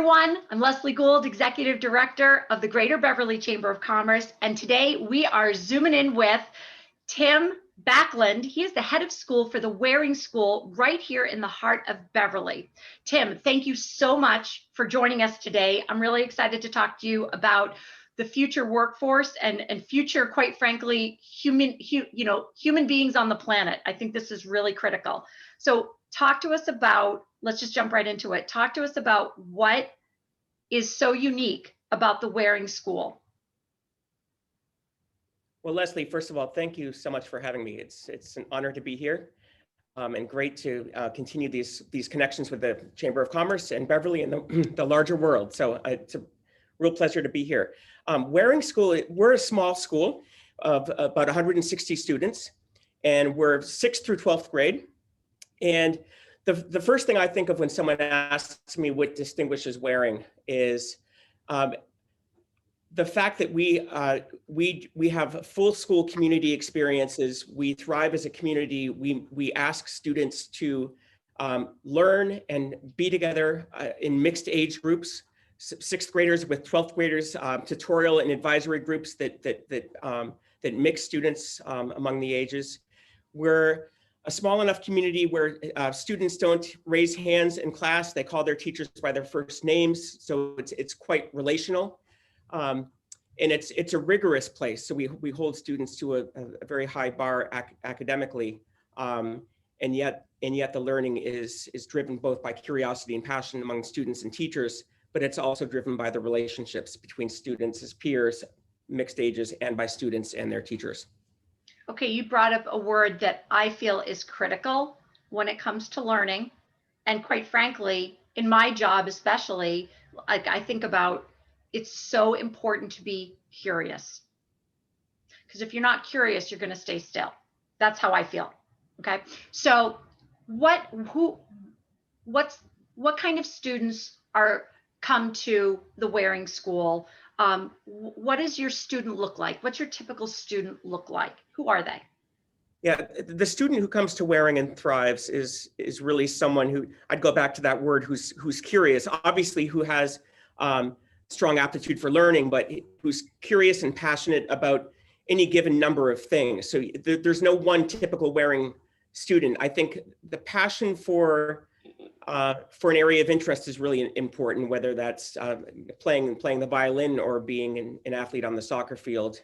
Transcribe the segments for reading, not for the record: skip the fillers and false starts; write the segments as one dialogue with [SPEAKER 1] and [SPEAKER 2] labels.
[SPEAKER 1] Everyone, I'm Leslie Gould, Executive Director of the Greater Beverly Chamber of Commerce, and today we are zooming in with Tim Bakland. He is the head of school for the Waring School right here in the heart of Beverly. Tim, thank you so much for joining us today. I'm really excited to talk to you about the future workforce and future, quite frankly, human beings on the planet. I think this is really critical. So talk to us about, let's just jump right into it. Talk to us about what is so unique about the Waring School.
[SPEAKER 2] Well, Leslie, first of all, thank you so much for having me. It's an honor to be here, and great to continue these connections with the Chamber of Commerce and Beverly and the larger world. So it's a real pleasure to be here. Waring School, we're a small school of about 160 students, and we're 6th through 12th grade. And the first thing I think of when someone asks me what distinguishes Waring is the fact that we have full school community experiences. We thrive as a community. We ask students to learn and be together in mixed age groups, 6th graders with 12th graders, tutorial and advisory groups that mix students among the ages. We're a small enough community where students don't raise hands in class. They call their teachers by their first names. So it's quite relational. And it's a rigorous place. So we hold students to a very high bar academically. And yet the learning is driven both by curiosity and passion among students and teachers, but it's also driven by the relationships between students as peers, mixed ages, and by students and their teachers.
[SPEAKER 1] Okay, you brought up a word that I feel is critical when it comes to learning. And quite frankly, in my job especially, like I think about, it's so important to be curious. Because if you're not curious, you're going to stay still. That's how I feel. Okay. So what kind of students come to the Waring School? What does your student look like? What's your typical student look like? Who are they?
[SPEAKER 2] Yeah, the student who comes to Waring and thrives is really someone who, I'd go back to that word, who's curious, obviously who has strong aptitude for learning, but who's curious and passionate about any given number of things. So there's no one typical Waring student. I think the passion for an area of interest is really important, whether that's playing the violin or being an athlete on the soccer field,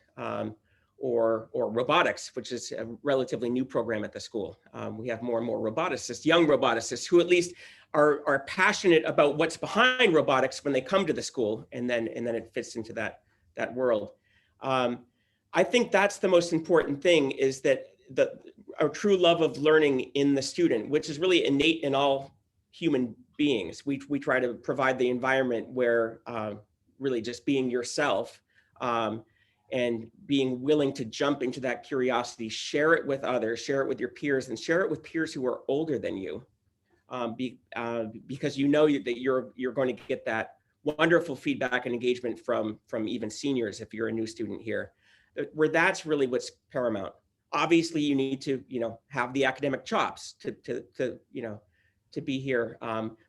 [SPEAKER 2] or robotics, which is a relatively new program at the school. We have more and more roboticists, young roboticists, who at least are passionate about what's behind robotics when they come to the school, and then it fits into that world. I think that's the most important thing, is that a true love of learning in the student, which is really innate in all human beings. We try to provide the environment where really just being yourself and being willing to jump into that curiosity, share it with others, share it with your peers, and share it with peers who are older than you, because you know that you're going to get that wonderful feedback and engagement from even seniors if you're a new student here, where that's really what's paramount. Obviously, you need to have the academic chops to be here,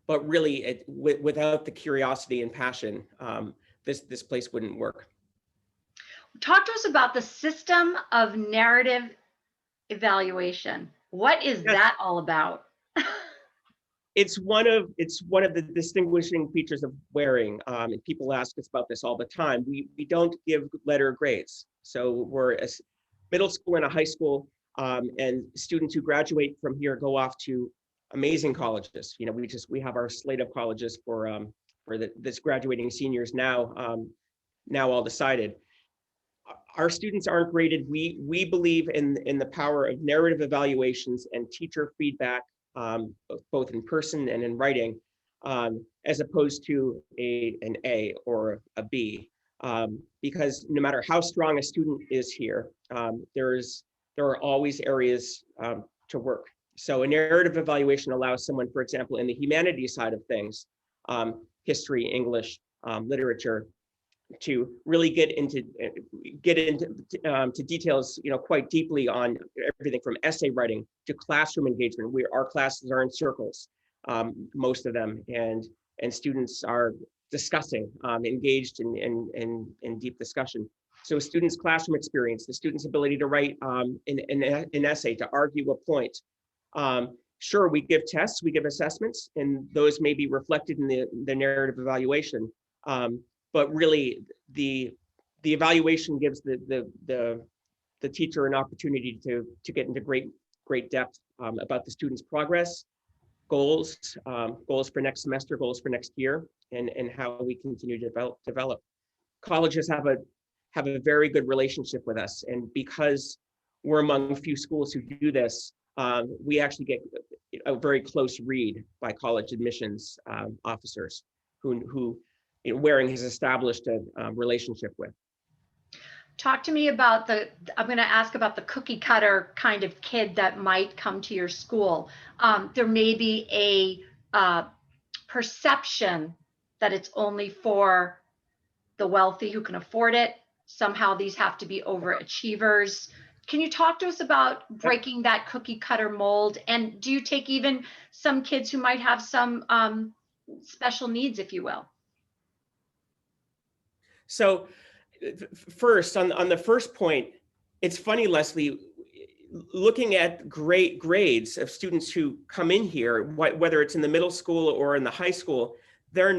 [SPEAKER 2] but really without the curiosity and passion, this place wouldn't work.
[SPEAKER 1] Talk to us about the system of narrative evaluation. What is that all about?
[SPEAKER 2] It's one of the distinguishing features of Waring, and people ask us about this all the time. We don't give letter grades, so we're a middle school and a high school, and students who graduate from here go off to amazing colleges. We have our slate of colleges for this graduating seniors now all decided. Our students aren't graded. We believe in the power of narrative evaluations and teacher feedback, both in person and in writing, as opposed to an A or a B, because no matter how strong a student is here, there are always areas to work. So a narrative evaluation allows someone, for example, in the humanities side of things, history, English, literature, to really get into details, quite deeply on everything from essay writing to classroom engagement. Our classes are in circles, most of them, and students are discussing, engaged in deep discussion. So students' classroom experience, the students' ability to write an essay, to argue a point. Sure, we give tests, we give assessments, and those may be reflected in the narrative evaluation. But really, the evaluation gives the teacher an opportunity to get into great depth about the student's progress, goals, goals for next semester, goals for next year, and how we continue to develop. Colleges have a very good relationship with us, and because we're among few schools who do this, we actually get a very close read by college admissions officers who Waring has established a relationship with.
[SPEAKER 1] Talk to me about I'm going to ask about the cookie cutter kind of kid that might come to your school. There may be a perception that it's only for the wealthy who can afford it. Somehow these have to be overachievers. Can you talk to us about breaking that cookie cutter mold? And do you take even some kids who might have some special needs, if you will?
[SPEAKER 2] So first, on the first point, it's funny, Leslie, looking at great grades of students who come in here, whether it's in the middle school or in the high school, they're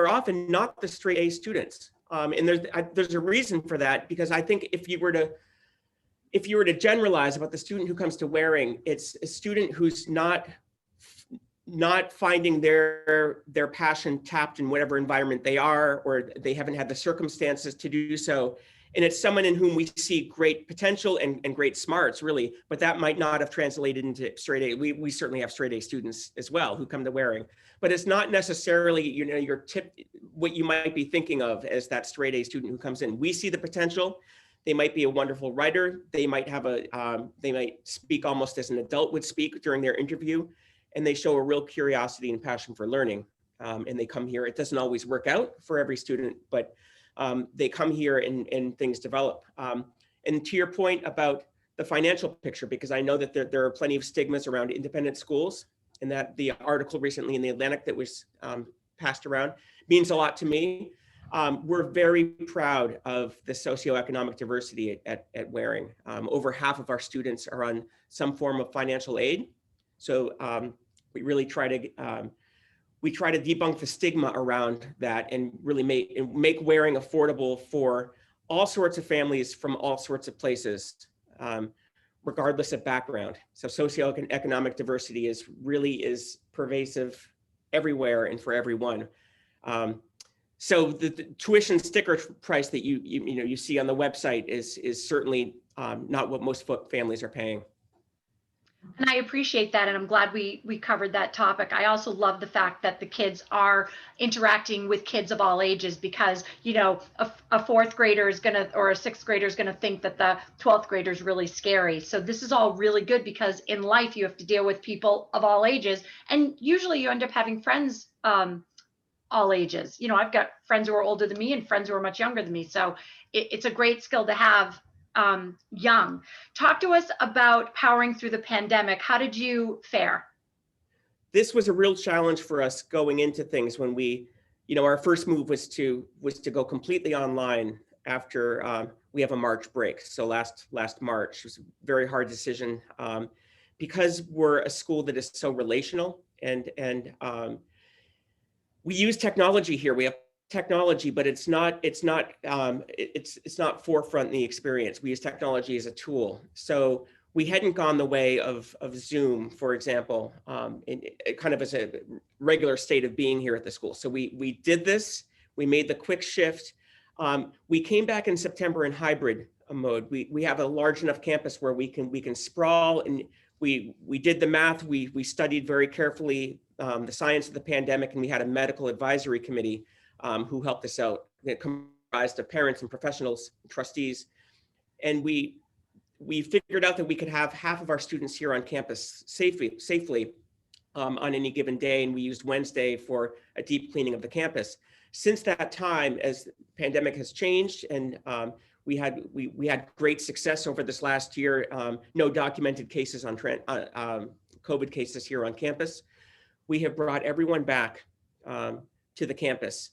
[SPEAKER 2] often not the straight A students. And there's a reason for that, because I think if you were to generalize about the student who comes to Waring, it's a student who's not finding their passion tapped in whatever environment they are, or they haven't had the circumstances to do so. And it's someone in whom we see great potential and great smarts, really, but that might not have translated into straight A. We certainly have straight A students as well who come to Waring, but it's not necessarily, what you might be thinking of as that straight A student who comes in. We see the potential. They might be a wonderful writer. They might have they might speak almost as an adult would speak during their interview, and they show a real curiosity and passion for learning. And they come here. It doesn't always work out for every student, but they come here and things develop. And to your point about the financial picture, because I know that there are plenty of stigmas around independent schools, and that the article recently in the Atlantic that was passed around means a lot to me. We're very proud of the socioeconomic diversity at Waring. Over half of our students are on some form of financial aid. So we really try to debunk the stigma around that and really make Waring affordable for all sorts of families from all sorts of places, regardless of background. So socioeconomic diversity is pervasive everywhere and for everyone. So the tuition sticker price that you see on the website is certainly not what most families are paying.
[SPEAKER 1] And I appreciate that, and I'm glad we covered that topic. I also love the fact that the kids are interacting with kids of all ages, because a fourth grader is gonna, or a sixth grader is gonna think that the 12th grader is really scary. So this is all really good, because in life you have to deal with people of all ages, and usually you end up having friends all ages. I've got friends who are older than me and friends who are much younger than me. So it's a great skill to have young. Talk to us about powering through the pandemic. How did you fare?
[SPEAKER 2] This was a real challenge for us going into things when our first move was to go completely online after we have a March break. So last March was a very hard decision because we're a school that is so relational, and we use technology here. We have technology, but it's not forefront in the experience. We use technology as a tool. So we hadn't gone the way of Zoom, for example, kind of as a regular state of being here at the school. So we did this. We made the quick shift. We came back in September in hybrid mode. We have a large enough campus where we can sprawl, and we did the math. We studied very carefully the science of the pandemic, and we had a medical advisory committee who helped us out. It comprised of parents and professionals, and trustees, and we figured out that we could have half of our students here on campus safely on any given day, and we used Wednesday for a deep cleaning of the campus. Since that time, as the pandemic has changed, and we had great success over this last year. No documented cases on COVID cases here on campus. We have brought everyone back to the campus,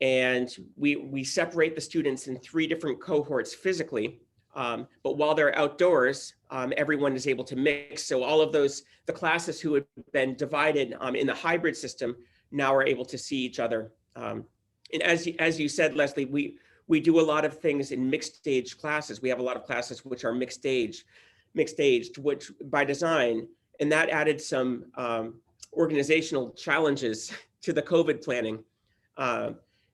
[SPEAKER 2] And we separate the students in 3 different cohorts physically. But while they're outdoors, everyone is able to mix. So all of the classes who had been divided in the hybrid system now are able to see each other. And as you said, Leslie, we do a lot of things in mixed age classes. We have a lot of classes which are mixed aged, which by design, and that added some organizational challenges to the COVID planning.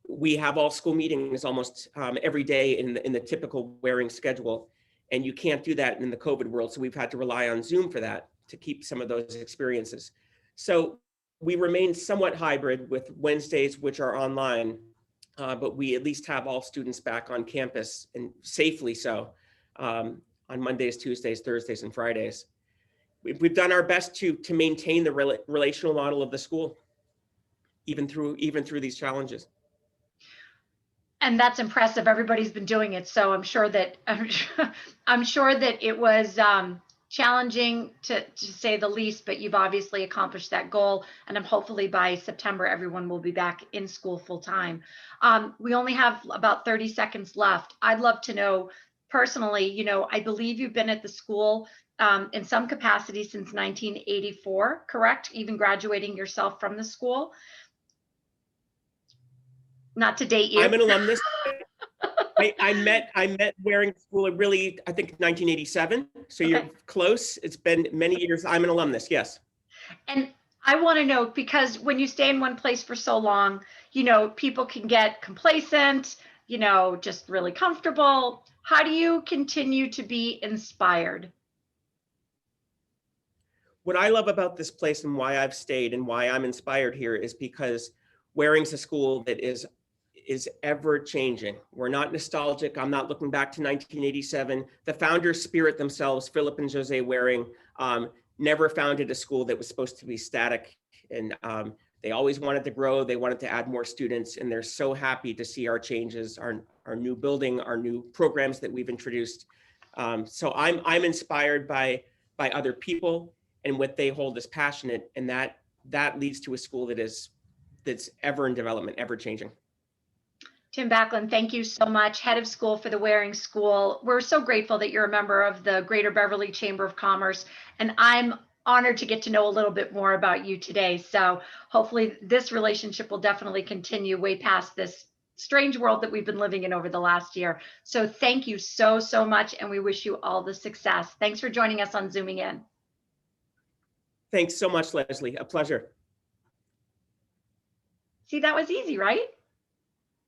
[SPEAKER 2] We have all school meetings almost every day in the typical wearing schedule, and you can't do that in the COVID world. So we've had to rely on Zoom for that to keep some of those experiences. So we remain somewhat hybrid with Wednesdays, which are online, but we at least have all students back on campus, and safely so, on Mondays, Tuesdays, Thursdays, and Fridays. We've done our best to maintain the relational model of the school, even through these challenges.
[SPEAKER 1] And that's impressive. Everybody's been doing it, so I'm sure that it was challenging to say the least, but you've obviously accomplished that goal, and I'm hopefully by September everyone will be back in school full time. We only have about 30 seconds left. I'd love to know personally, I believe you've been at the school in some capacity since 1984, correct? Even graduating yourself from the school. Not to date you.
[SPEAKER 2] I'm an alumnus. I met Waring School really, I think 1987. So okay. You're close. It's been many years. I'm an alumnus, yes.
[SPEAKER 1] And I want to know, because when you stay in one place for so long, people can get complacent, just really comfortable. How do you continue to be inspired?
[SPEAKER 2] What I love about this place and why I've stayed and why I'm inspired here is because Waring's a school that is ever changing. We're not nostalgic. I'm not looking back to 1987. The founders' spirit themselves, Philip and Jose Waring, never founded a school that was supposed to be static. And they always wanted to grow. They wanted to add more students. And they're so happy to see our changes, our new building, our new programs that we've introduced. So I'm inspired by other people and what they hold as passionate. And that leads to a school that's ever in development, ever changing.
[SPEAKER 1] Tim Bakland, thank you so much. Head of school for the Waring School. We're so grateful that you're a member of the Greater Beverly Chamber of Commerce, and I'm honored to get to know a little bit more about you today. So hopefully this relationship will definitely continue way past this strange world that we've been living in over the last year. So thank you so, so much, and we wish you all the success. Thanks for joining us on Zooming In.
[SPEAKER 2] Thanks so much, Leslie. A pleasure.
[SPEAKER 1] See, that was easy, right?